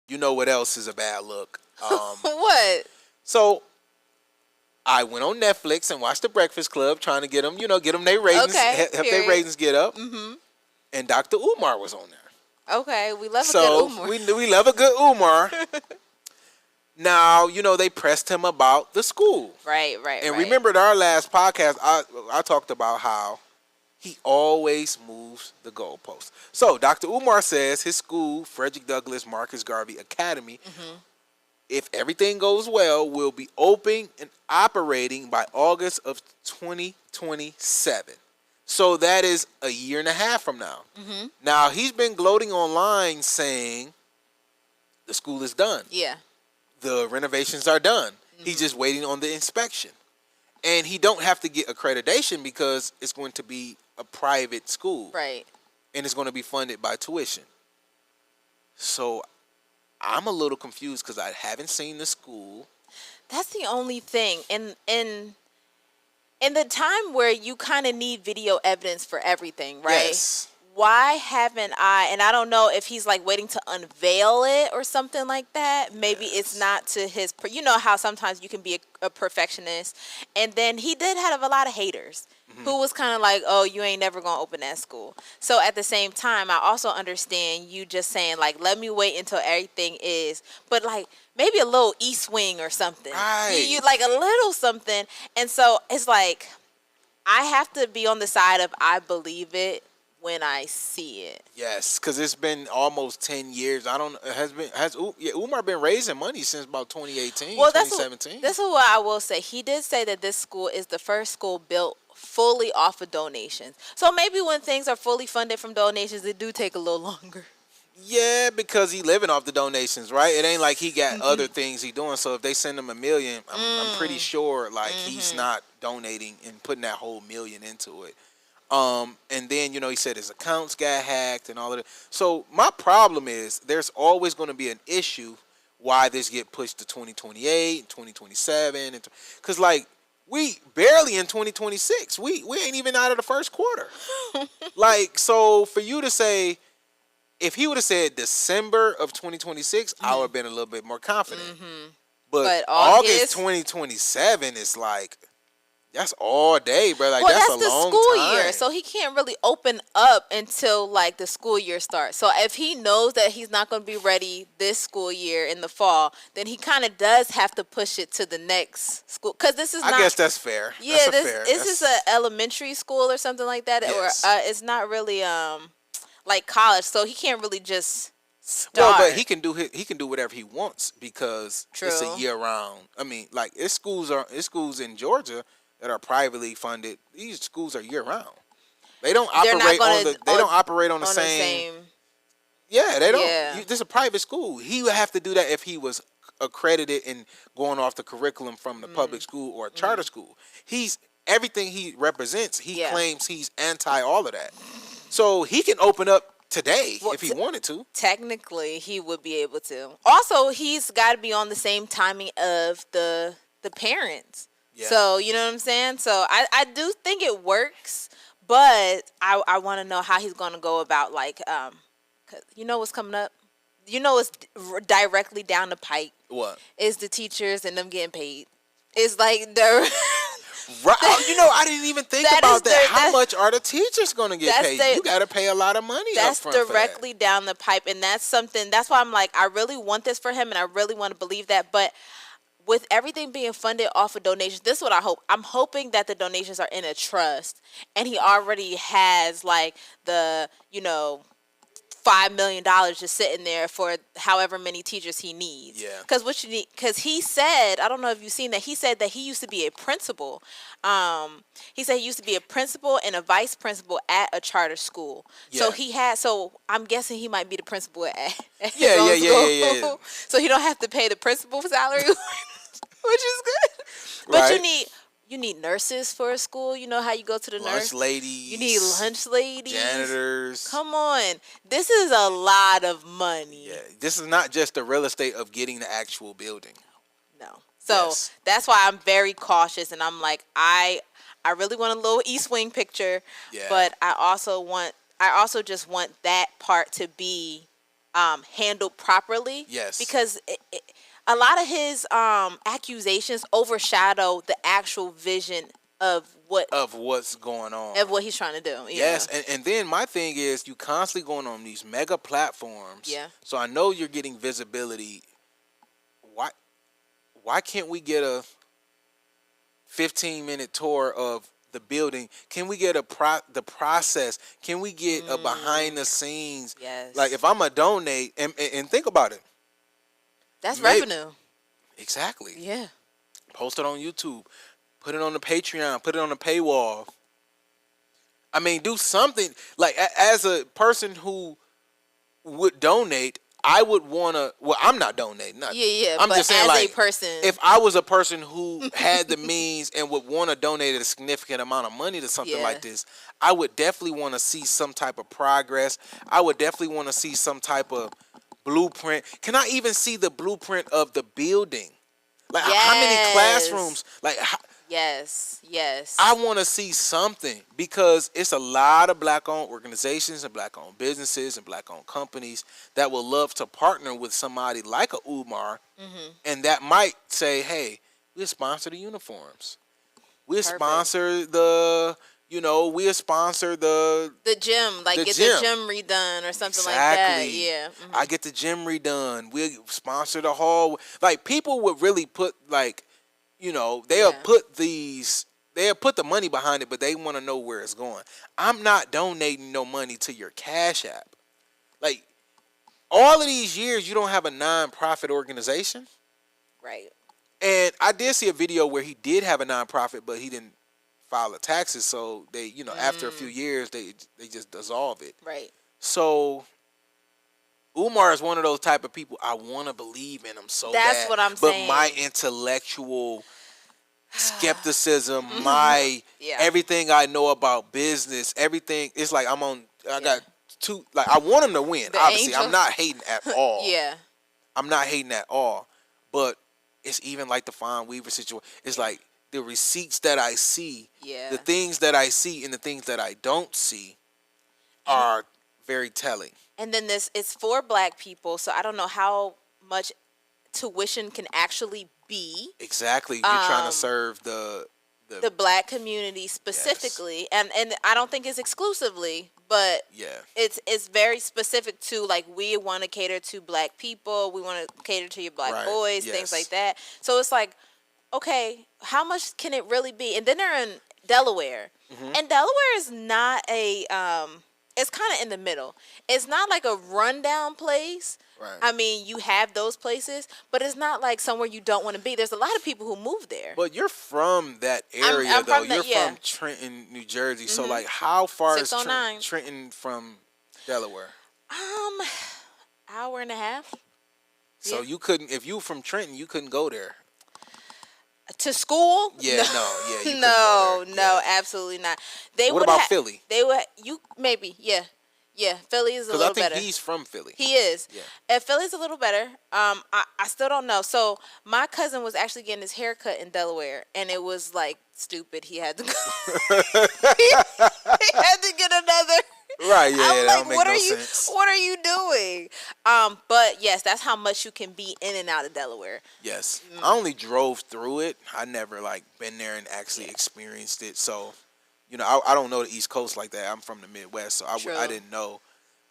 You know what else is a bad look? What? So I went on Netflix and watched The Breakfast Club, trying to get them, get them their ratings, Okay, help their ratings get up. Mm-hmm. And Dr. Umar was on there. Okay, we love a good Umar. we love a good Umar. Now, they pressed him about the school. Right. And remembered our last podcast, I talked about how he always moves the goalposts. So Dr. Umar says his school, Frederick Douglass Marcus Garvey Academy, if everything goes well, will be open and operating by August of 2027. So that is a year and a half from now. Mm-hmm. Now, he's been gloating online saying the school is done. Yeah. The renovations are done. He's just waiting on the inspection. And he don't have to get accreditation because it's going to be a private school. Right. And it's going to be funded by tuition. So I'm a little confused because I haven't seen the school. That's the only thing. In the time where you kind of need video evidence for everything, right? Yes. Why haven't I, and I don't know if he's like waiting to unveil it or something like that. Maybe it's not to his, you know how sometimes you can be a perfectionist. And then he did have a lot of haters who was kind of like, oh, you ain't never going to open that school. So at the same time, I also understand you just saying like, let me wait until everything is, but like maybe a little East Wing or something. Right. You like a little something. And so it's like, I have to be on the side of I believe it when I see it. Yes, because it's been almost 10 years. I don't has Umar been raising money since about 2018, Well, 2017. That's what I will say. He did say that this school is the first school built fully off of donations. So maybe when things are fully funded from donations, it do take a little longer. Yeah, because he living off the donations, right? It ain't like he got other things he doing. So if they send him $1 million, I'm pretty sure like he's not donating and putting that whole $1 million into it. And then, he said his accounts got hacked and all of that. So my problem is there's always going to be an issue why this get pushed to 2028, 2027. Because, like, we barely in 2026. We ain't even out of the first quarter. Like, so for you to say, if he would have said December of 2026, I would have been a little bit more confident. But August 2027 is like... That's all day, bro. Like, that's a long time. Well, that's the school year, so he can't really open up until, like, the school year starts. So if he knows that he's not going to be ready this school year in the fall, then he kind of does have to push it to the next school. Because this is not... I guess that's fair. Yeah, this is an elementary school or something like that. Yes. Or it's not really, like, college. So he can't really just start. Well, but he can do whatever he wants because it's a year-round. I mean, like, it's schools in Georgia that are privately funded. These schools are year round. They don't operate on the same. Yeah, they don't. Yeah. This is a private school. He would have to do that if he was accredited and going off the curriculum from the public school or a charter school. He's everything he represents. He claims he's anti all of that. So he can open up today if he wanted to. Technically, he would be able to. Also, he's got to be on the same timing of the parents. Yeah. So, you know what I'm saying? So, I do think it works, but I want to know how he's going to go about, like, 'cause you know what's coming up? You know what's directly down the pike? What? Is the teachers and them getting paid. It's like the... Right. I didn't even think about that. How much are the teachers going to get paid? You got to pay a lot of money That's up front directly down the pipe, and that's why I'm like, I really want this for him, and I really want to believe that, but... With everything being funded off of donations, this is what I hope. I'm hoping that the donations are in a trust, and he already has like the $5 million just sitting there for however many teachers he needs. Yeah. Because he said, I don't know if you've seen that. He said that he used to be a principal. He said he used to be a principal and a vice principal at a charter school. Yeah. So I'm guessing he might be the principal at his own school. Yeah. So he don't have to pay the principal salary. Which is good. But right. You need nurses for a school. You know how you go to the lunch ladies. You need lunch ladies. Janitors. Come on. This is a lot of money. Yeah. This is not just the real estate of getting the actual building. No. So that's why I'm very cautious, and I'm like, I really want a little East Wing picture, but I also just want that part to be handled properly. Yes. Because a lot of his accusations overshadow the actual vision of what's going on. Of what he's trying to do. Yeah. Yes, and then my thing is you constantly going on these mega platforms. Yeah. So I know you're getting visibility. Why can't we get a 15-minute tour of the building? Can we get the process? Can we get a behind the scenes? Yes. Like if I'm a donate and think about it. That's revenue. Exactly. Yeah. Post it on YouTube. Put it on the Patreon. Put it on the paywall. I mean, do something. Like, as a person who would donate, I would want to... Well, I'm not donating. Yeah. I'm but just saying, as like, a person... if I was a person who had the means and would want to donate a significant amount of money to something like this, I would definitely want to see some type of progress. I would definitely want to see some type of blueprint. Can I even see the blueprint of the building? Like, how many classrooms? Like, Yes. I want to see something, because it's a lot of black-owned organizations and black-owned businesses and black-owned companies that would love to partner with somebody like a Umar, and that might say, hey, we'll sponsor the uniforms. We'll sponsor the... we'll sponsor the gym, like get the gym redone or something like that. Yeah. I get the gym redone. We'll sponsor the hall. Like, people would really put, like, they'll put the money behind it, but they want to know where it's going. I'm not donating no money to your Cash App. Like, all of these years, you don't have a non-profit organization. Right. And I did see a video where he did have a non-profit, but he didn't file the taxes, so they, after a few years, they just dissolve it. Right. So Umar is one of those type of people I want to believe in him so bad. That's what I'm saying. But my intellectual skepticism, my everything I know about business, everything, it's like I got two, like, I want him to win. Obviously, I'm not hating at all. I'm not hating at all. But it's even like the Fawn Weaver situation. It's like, the receipts that I see, the things that I see and the things that I don't see are very telling. And then it's for black people, so I don't know how much tuition can actually be. Exactly. You're trying to serve the black community specifically. And I don't think it's exclusively, but it's very specific to, like, we want to cater to black people, we want to cater to your black boys, things like that. So it's like, okay, how much can it really be? And then they're in Delaware. And Delaware is not a, it's kind of in the middle. It's not like a rundown place. Right. I mean, you have those places, but it's not like somewhere you don't want to be. There's a lot of people who move there. But you're from that area, I'm though. from You're from Trenton, New Jersey. So, like, how far is Trenton from Delaware? Hour and a half. So you couldn't, if you from Trenton, you couldn't go there. To school? Yeah, no. No, absolutely not. What about Philly? They would, maybe, yeah. Philly is a little better. Because I think he's from Philly. He is. Yeah. And Philly's a little better. I still don't know. So my cousin was actually getting his hair cut in Delaware, and it was, like, stupid. He had to go. he had to get another. Right, yeah, I'm that like, don't make what no are you, sense. What are you doing? But yes, that's how much you can be in and out of Delaware. Yes. I only drove through it. I never, like, been there and actually experienced it. So, I don't know the East Coast like that. I'm from the Midwest, so I didn't know.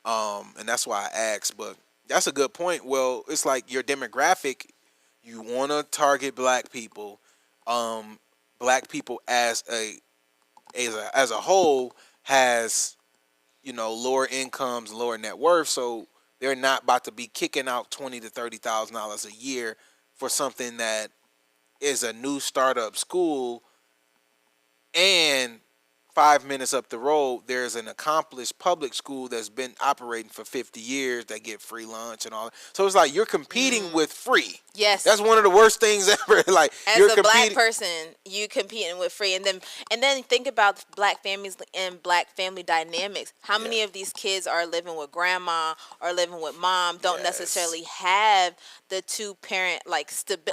And that's why I asked. But that's a good point. Well, it's like your demographic, you want to target black people. Black people as a whole has, lower incomes, lower net worth, so they're not about to be kicking out $20,000 to $30,000 a year for something that is a new startup school, and 5 minutes up the road, there's an accomplished public school that's been operating for 50 years that get free lunch and all that. So it's like you're competing with free. Yes. That's one of the worst things ever. Like, as a black person, you competing with free. And then think about black families and black family dynamics. How many of these kids are living with grandma or living with mom, don't necessarily have the two-parent, like,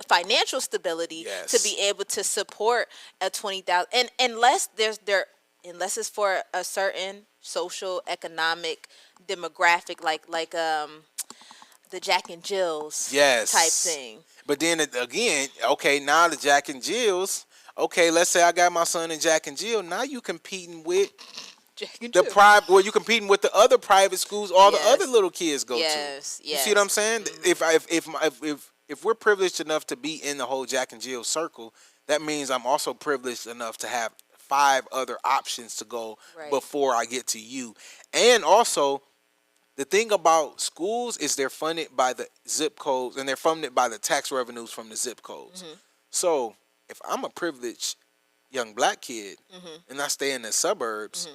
financial stability to be able to support a $20,000, and unless it's for a certain social economic demographic, like the Jack and Jill's Yes. type thing. But then again, okay, now the Jack and Jill's. Okay, let's say I got my son in Jack and Jill. Now you competing with Jack and the Jill. private. Well, you competing with the other private schools all Yes. the other little kids go Yes, to. You yes. see what I'm saying? If we're privileged enough to be in the whole Jack and Jill circle, that means I'm also privileged enough to have 5 other options to go Right. before I get to you. And also, the thing about schools is they're funded by the zip codes, and they're funded by the tax revenues from the zip codes. So if I'm a privileged young black kid and I stay in the suburbs,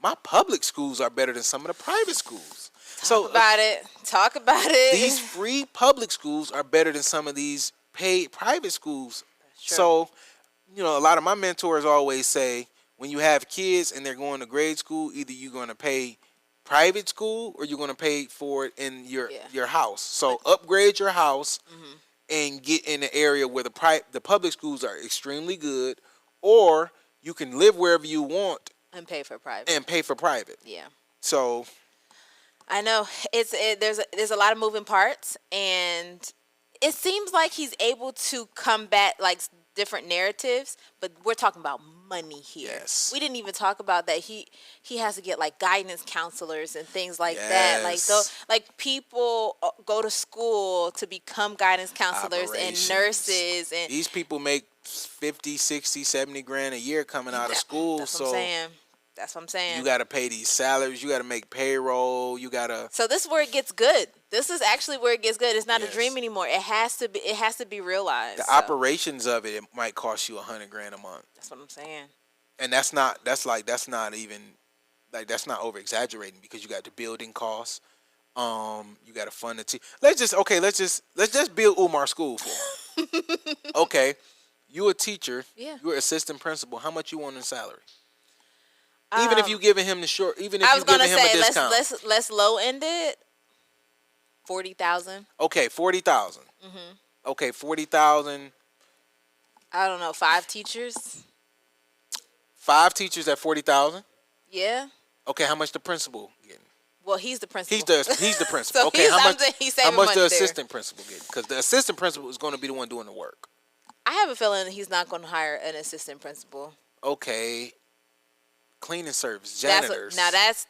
my public schools are better than some of the private schools. Talk about it. These free public schools are better than some of these paid private schools. Sure. So, you know, a lot of my mentors always say, when you have kids and they're going to grade school, either you're going to pay private school or you're going to pay for it in your house. So upgrade your house and get in an area where the public schools are extremely good, or you can live wherever you want and pay for private. Yeah. So I know there's a lot of moving parts, and it seems like he's able to combat like different narratives, but we're talking about money here. Yes. We didn't even talk about that he has to get like guidance counselors and things like that. Like people go to school to become guidance counselors and nurses, and these people make 50, 60, 70 grand a year coming out of school. That's what I'm saying. You got to pay these salaries. You got to make payroll. You got to. So this is where it gets good. This is actually where it gets good. It's not a dream anymore. It has to be. It has to be realized. The operations of it might cost you $100 grand a month. That's what I'm saying. And that's not over exaggerating, because you got the building costs. You got to fund the team. Let's just build Umar School for him. Okay, you a teacher. Yeah. You're assistant principal. How much you want in salary? Even if you giving him the short, even if I you was gonna giving him say a discount. let's low end it. 40,000. Okay, 40,000. Okay, 40,000. I don't know. 5 teachers. 5 teachers at 40,000. Yeah. Okay, how much the principal getting? Well, he's the principal. He's the principal. So okay, how much the there. assistant principal getting? Because the assistant principal is going to be the one doing the work. I have a feeling he's not going to hire an assistant principal. Okay. Cleaning service, janitors.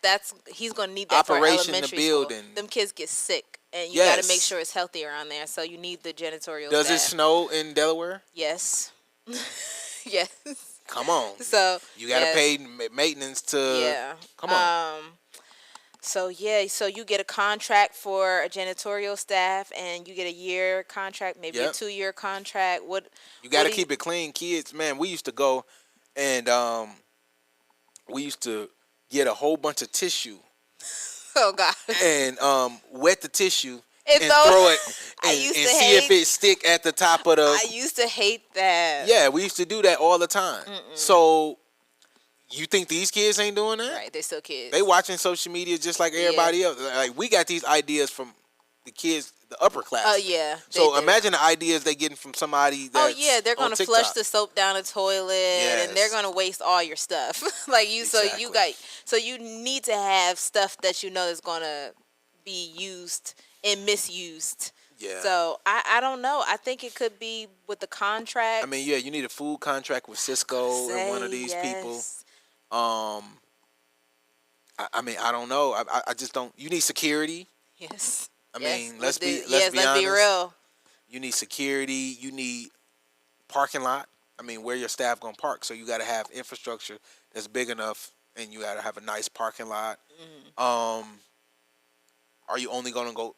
That's he's going to need that operation for elementary the building. School. Them kids get sick, and you got to make sure it's healthy around there. So you need the janitorial. Does staff. it snow in Delaware? Yes. Yes. Come on. So you got to pay maintenance to. Yeah. Come on. So you get a contract for a janitorial staff, and you get a year contract, maybe a 2-year contract. You got to keep it clean, kids. Man, we used to go, and we used to get a whole bunch of tissue. Oh God. And wet the tissue and throw it and see if it stick at the top of the. I used to hate that. Yeah, we used to do that all the time. So you think these kids ain't doing that? Right, they're still kids. They watching social media just like everybody else. Like, we got these ideas from the kids, the upper class. Oh yeah. So imagine the ideas they getting from somebody that's they're gonna flush the soap down the toilet, and they're gonna waste all your stuff. Like you, Exactly. so you need to have stuff that you know is gonna be used and misused. Yeah. So I don't know. I think it could be with the contract. I mean, you need a food contract with Cisco and one of these people. I mean, I don't know. I just don't. You need security. Yes. I mean, let's be let's honest. be real. You need security. You need parking lot. I mean, where your staff gonna park? So you got to have infrastructure that's big enough, and you got to have a nice parking lot. Are you only gonna go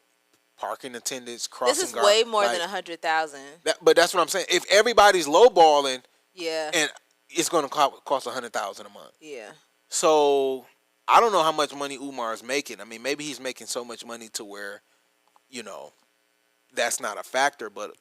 parking attendants, crossing This is guard, way more than 100,000. But that's what I'm saying. If everybody's lowballing, and it's gonna cost 100,000 a month. Yeah. So I don't know how much money Umar is making. I mean, maybe he's making so much money to where, that's not a factor. But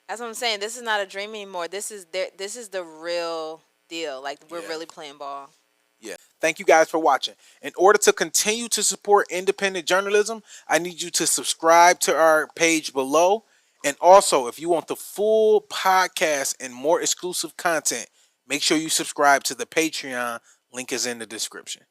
that's what I'm saying. This is not a dream anymore. This is the real deal. Like, we're really playing ball. Yeah. Thank you guys for watching. In order to continue to support independent journalism, I need you to subscribe to our page below. And also, if you want the full podcast and more exclusive content, make sure you subscribe to the Patreon. Link is in the description.